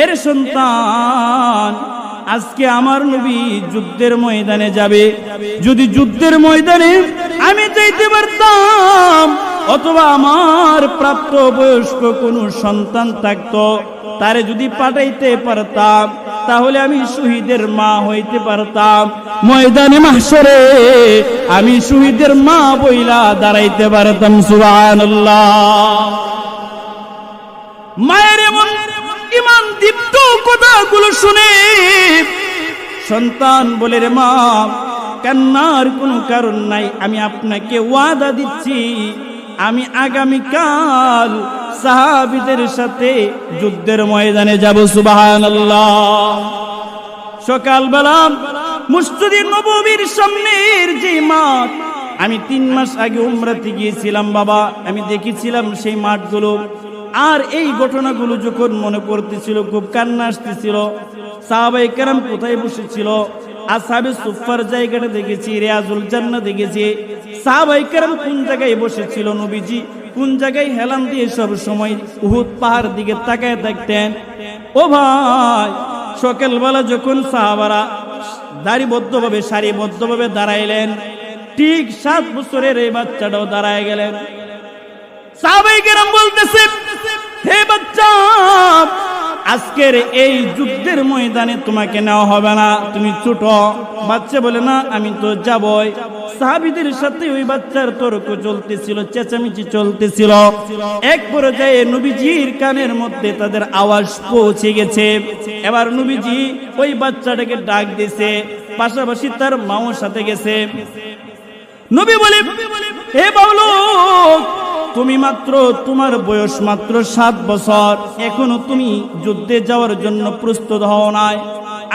এর সন্তান, আজকে আমার নবী যুদ্ধের ময়দানে যাবে। যদি যুদ্ধের ময়দানে আমি যাইতে পারতাম, অথবা আমার প্রাপ্ত বয়স্ক কোনো সন্তান থাকতো, তারে যদি পাঠাইতে পারতাম, তাহলে আমি শহীদের মা হইতে পারতাম। ময়দানে মাহশরে আমি শহীদের মা বইলা দাঁড়াইতে পারতাম। সুবহানাল্লাহ। মায়ের এমন ইমান দীপ্ত কথাগুলো শুনে সন্তান বলে, রে মা, কান্নার কোনো কারণ নাই। আমি আপনাকে ওয়াদা দিচ্ছি, আমি আগামীকাল সাহাবীদের সাথে যুদ্ধের ময়দানে যাব। সুবহানাল্লাহ। সকালবেলা মসজিদে নববীর সামনের যে মাঠ, আমি 3 মাস আগে উমরাতে গিয়েছিলাম বাবা, আমি দেখেছিলাম সেই মাঠগুলো। আর এই ঘটনাগুলো যখন মনে পড়তেছিল, খুব কান্না আসতেছিল। সাহাবায়ে কেরাম কোথায় বসেছিল? আসহাবে সুফফার জায়গাটা দেখেছি, রিয়াজুল জান্নাহ দেখেছি। সাহাবায়ে কেরাম কোন জায়গায় বসেছিল, নবীজি কোন জায়গায় হেলান দিয়ে সব সময় উহুদ পাহাড় দিকে তাকায় থাকতেন। ও ভাই, সকালবেলা যখন সাহাবারা দাঁড়িবদ্ধভাবে সারিবদ্ধভাবে দাঁড়াইলেন, ঠিক 7 বছরের এই বাচ্চাটাও দাঁড়ায় গেলেন। সাহাবায়ে কেরাম বলতেছে, হে বাচ্চা, আজকের এই যুদ্ধের ময়দানে তোমাকে নেওয়া হবে না, তুমি ছোট। বাচ্চা বলে, না, আমি তো যাবই। সাহাবীদের সাথে ওই বাচ্চার তর্ক চলতেছিল, চেঁচামেচি চলতেছিল। এক পর্যায়ে নবীজির কানের মধ্যে তাদের আওয়াজ পৌঁছে গেছে। এবার নবীজি ওই বাচ্চাটাকে ডাক দিয়েছে, পাশাপাশি তার মাও সাথে গেছে। নবী বলে, হে বালক, তুমি মাত্র, তোমার বয়স মাত্র 7 বছর, এখনো তুমি যুদ্ধে যাওয়ার জন্য প্রস্তুত হও নাই।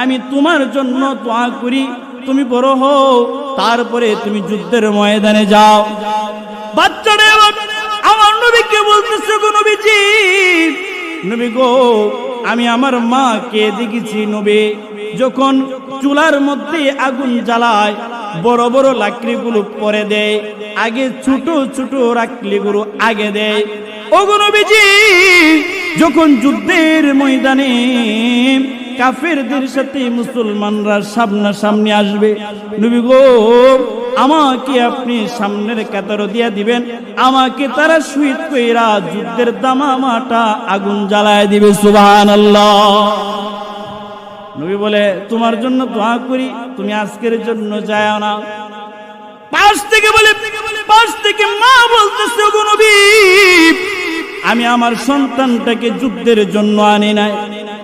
আমি তোমার জন্য দোয়া করি, তুমি বড় হও, তারপরে তুমি যুদ্ধের ময়দানে যাও। বাচ্চাটা আমার নবীকে বলতেছে, গো নবীজি, নবী গো, আমি আমার মাকে দেখেছি নবী, যখন চুলার মধ্যে আগুন জ্বালায়, বড় বড় লাকড়িগুলো পরে দেয়, আগে ছোট ছোট লাকড়িগুলো আগে দেয়। ওগো নবীজি, যখন যুদ্ধের ময়দানে কাফেরদের সাথে মুসলমানরা সামনাসামনি আসবে, নবী গো, আমাকে আপনি সামনের কাতারে দিয়া দিবেন, আমাকে তারা শহীদ কইরা যুদ্ধের দামামাটা আগুন জ্বালায় দিবে। সুবহানাল্লাহ। নবী বলে, তোমার জন্য দোয়া করি, তুমি আজকের জন্য যায় না। পাশ থেকে মা বলতেছে, গো নবী, আমি আমার সন্তানটাকে যুদ্ধের জন্য আনি নাই,